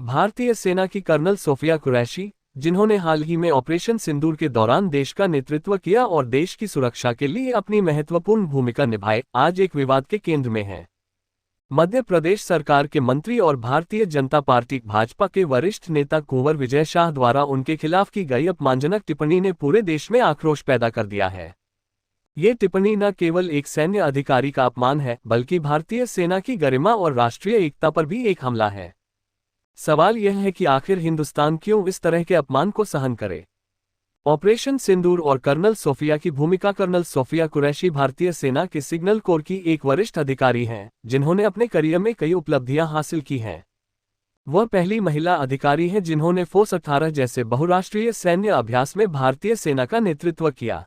भारतीय सेना की कर्नल सोफिया कुरैशी, जिन्होंने हाल ही में ऑपरेशन सिंदूर के दौरान देश का नेतृत्व किया और देश की सुरक्षा के लिए अपनी महत्वपूर्ण भूमिका निभाई, आज एक विवाद के केंद्र में हैं। मध्य प्रदेश सरकार के मंत्री और भारतीय जनता पार्टी भाजपा के वरिष्ठ नेता कुंवर विजय शाह द्वारा उनके खिलाफ की गई अपमानजनक टिप्पणी ने पूरे देश में आक्रोश पैदा कर दिया है। ये टिप्पणी न केवल एक सैन्य अधिकारी का अपमान है, बल्कि भारतीय सेना की गरिमा और राष्ट्रीय एकता पर भी एक हमला है। सवाल यह है कि आखिर हिंदुस्तान क्यों इस तरह के अपमान को सहन करे। ऑपरेशन सिंदूर और कर्नल सोफिया की भूमिका। कर्नल सोफिया कुरैशी भारतीय सेना के सिग्नल कोर की एक वरिष्ठ अधिकारी हैं, जिन्होंने अपने करियर में कई उपलब्धियां हासिल की हैं। वह पहली महिला अधिकारी हैं जिन्होंने फोर्स 18 जैसे बहुराष्ट्रीय सैन्य अभ्यास में भारतीय सेना का नेतृत्व किया।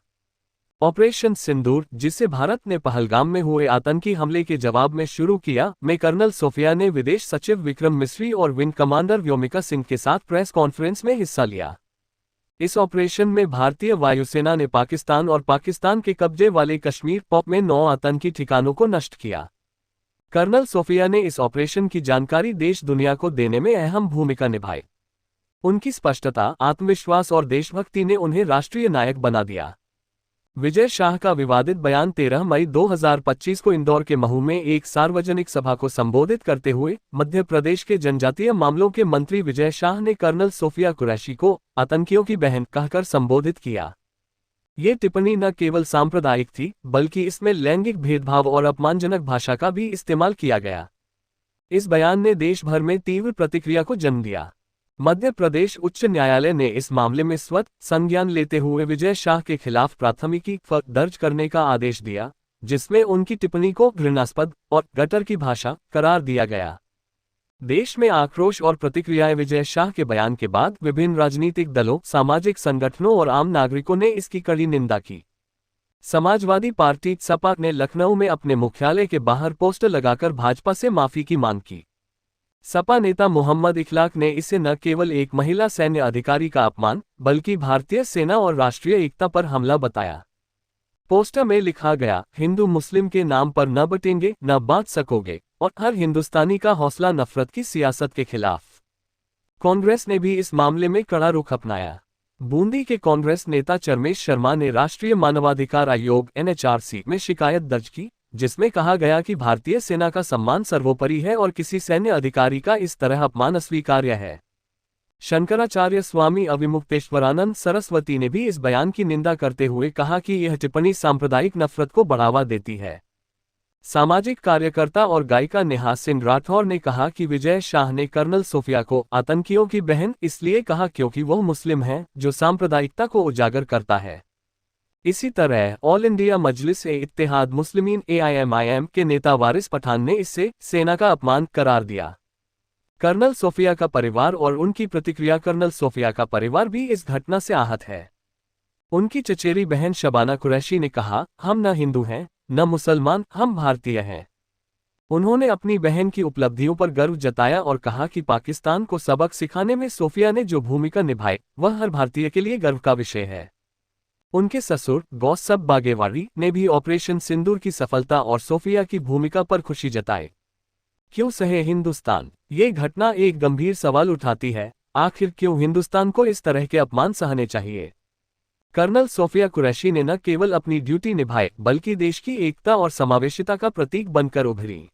ऑपरेशन सिंदूर, जिसे भारत ने पहलगाम में हुए आतंकी हमले के जवाब में शुरू किया, में कर्नल सोफिया ने विदेश सचिव विक्रम मिस्री और विंग कमांडर व्योमिका सिंह के साथ प्रेस कॉन्फ्रेंस में हिस्सा लिया। इस ऑपरेशन में भारतीय वायुसेना ने पाकिस्तान और पाकिस्तान के कब्जे वाले कश्मीर पॉप में 9 आतंकी ठिकानों को नष्ट किया। कर्नल सोफिया ने इस ऑपरेशन की जानकारी देश दुनिया को देने में अहम भूमिका निभाई। उनकी स्पष्टता, आत्मविश्वास और देशभक्ति ने उन्हें राष्ट्रीय नायक बना दिया। विजय शाह का विवादित बयान 13 मई 2025 को इंदौर के महू में एक सार्वजनिक सभा को संबोधित करते हुए मध्य प्रदेश के जनजातीय मामलों के मंत्री विजय शाह ने कर्नल सोफिया कुरैशी को आतंकियों की बहन कहकर संबोधित किया। ये टिप्पणी न केवल सांप्रदायिक थी, बल्कि इसमें लैंगिक भेदभाव और अपमानजनक भाषा का भी इस्तेमाल किया गया। इस बयान ने देश भर में तीव्र प्रतिक्रिया को जन्म दिया। मध्य प्रदेश उच्च न्यायालय ने इस मामले में स्वतः संज्ञान लेते हुए विजय शाह के खिलाफ प्राथमिकी दर्ज करने का आदेश दिया, जिसमें उनकी टिप्पणी को घृणास्पद और गटर की भाषा करार दिया गया। देश में आक्रोश और प्रतिक्रियाएं। विजय शाह के बयान के बाद विभिन्न राजनीतिक दलों, सामाजिक संगठनों और आम नागरिकों ने इसकी कड़ी निंदा की। समाजवादी पार्टी सपा ने लखनऊ में अपने मुख्यालय के बाहर पोस्टर लगाकर भाजपा से माफी की मांग की। सपा नेता मोहम्मद इखलाक ने इसे न केवल एक महिला सैन्य अधिकारी का अपमान, बल्कि भारतीय सेना और राष्ट्रीय एकता पर हमला बताया। पोस्टर में लिखा गया, हिंदू मुस्लिम के नाम पर न बटेंगे, न बांट सकोगे, और हर हिंदुस्तानी का हौसला नफरत की सियासत के खिलाफ। कांग्रेस ने भी इस मामले में कड़ा रुख अपनाया। बूंदी के कांग्रेस नेता चरमेश शर्मा ने राष्ट्रीय मानवाधिकार आयोग (NHRC) में शिकायत दर्ज की, जिसमें कहा गया कि भारतीय सेना का सम्मान सर्वोपरि है और किसी सैन्य अधिकारी का इस तरह अपमान अस्वीकार्य है। शंकराचार्य स्वामी अविमुक्तेश्वरानंद सरस्वती ने भी इस बयान की निंदा करते हुए कहा कि यह टिप्पणी सांप्रदायिक नफरत को बढ़ावा देती है। सामाजिक कार्यकर्ता और गायिका नेहा सिंह राठौर ने कहा कि विजय शाह ने कर्नल सोफिया को आतंकियों की बहन इसलिए कहा क्योंकि वह मुस्लिम है, जो सांप्रदायिकता को उजागर करता है। इसी तरह ऑल इंडिया मजलिस-ए-इत्तेहाद मुस्लिमीन (AIMIM) के नेता वारिस पठान ने इसे सेना का अपमान करार दिया। कर्नल सोफिया का परिवार और उनकी प्रतिक्रिया। कर्नल सोफिया का परिवार भी इस घटना से आहत है। उनकी चचेरी बहन शबाना कुरैशी ने कहा, हम न हिंदू हैं, न मुसलमान, हम भारतीय हैं। उन्होंने अपनी बहन की उपलब्धियों पर गर्व जताया और कहा कि पाकिस्तान को सबक सिखाने में सोफिया ने जो भूमिका निभाई, वह हर भारतीय के लिए गर्व का विषय है। उनके ससुर गौसब बागेवाड़ी ने भी ऑपरेशन सिंदूर की सफलता और सोफिया की भूमिका पर खुशी जताई। क्यों सहे हिंदुस्तान? ये घटना एक गंभीर सवाल उठाती है, आखिर क्यों हिंदुस्तान को इस तरह के अपमान सहने चाहिए? कर्नल सोफिया कुरैशी ने न केवल अपनी ड्यूटी निभाई, बल्कि देश की एकता और समावेशिता का प्रतीक बनकर उभरी।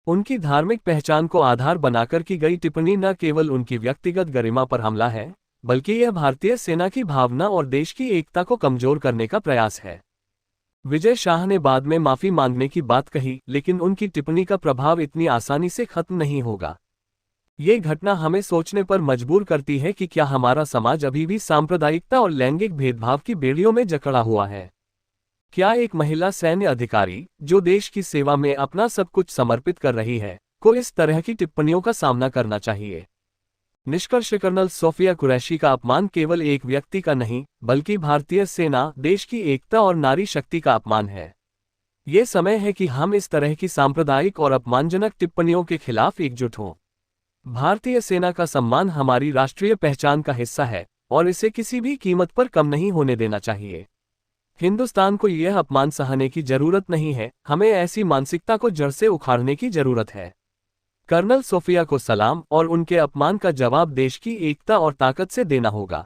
उनकी धार्मिक पहचान को आधार बनाकर की गई टिप्पणी न केवल उनकी व्यक्तिगत गरिमा पर हमला है, बल्कि यह भारतीय सेना की भावना और देश की एकता को कमजोर करने का प्रयास है। विजय शाह ने बाद में माफी मांगने की बात कही, लेकिन उनकी टिप्पणी का प्रभाव इतनी आसानी से खत्म नहीं होगा। ये घटना हमें सोचने पर मजबूर करती है कि क्या हमारा समाज अभी भी सांप्रदायिकता और लैंगिक भेदभाव की बेड़ियों में जकड़ा हुआ है? क्या एक महिला सैन्य अधिकारी, जो देश की सेवा में अपना सब कुछ समर्पित कर रही है, को इस तरह की टिप्पणियों का सामना करना चाहिए? निष्कर्ष, कर्नल सोफिया कुरैशी का अपमान केवल एक व्यक्ति का नहीं, बल्कि भारतीय सेना, देश की एकता और नारी शक्ति का अपमान है। ये समय है कि हम इस तरह की सांप्रदायिक और अपमानजनक टिप्पणियों के खिलाफ एकजुट हों। भारतीय सेना का सम्मान हमारी राष्ट्रीय पहचान का हिस्सा है और इसे किसी भी कीमत पर कम नहीं होने देना चाहिए। हिंदुस्तान को यह अपमान सहने की जरूरत नहीं है, हमें ऐसी मानसिकता को जड़ से उखाड़ने की जरूरत है। कर्नल सोफिया को सलाम और उनके अपमान का जवाब देश की एकता और ताकत से देना होगा।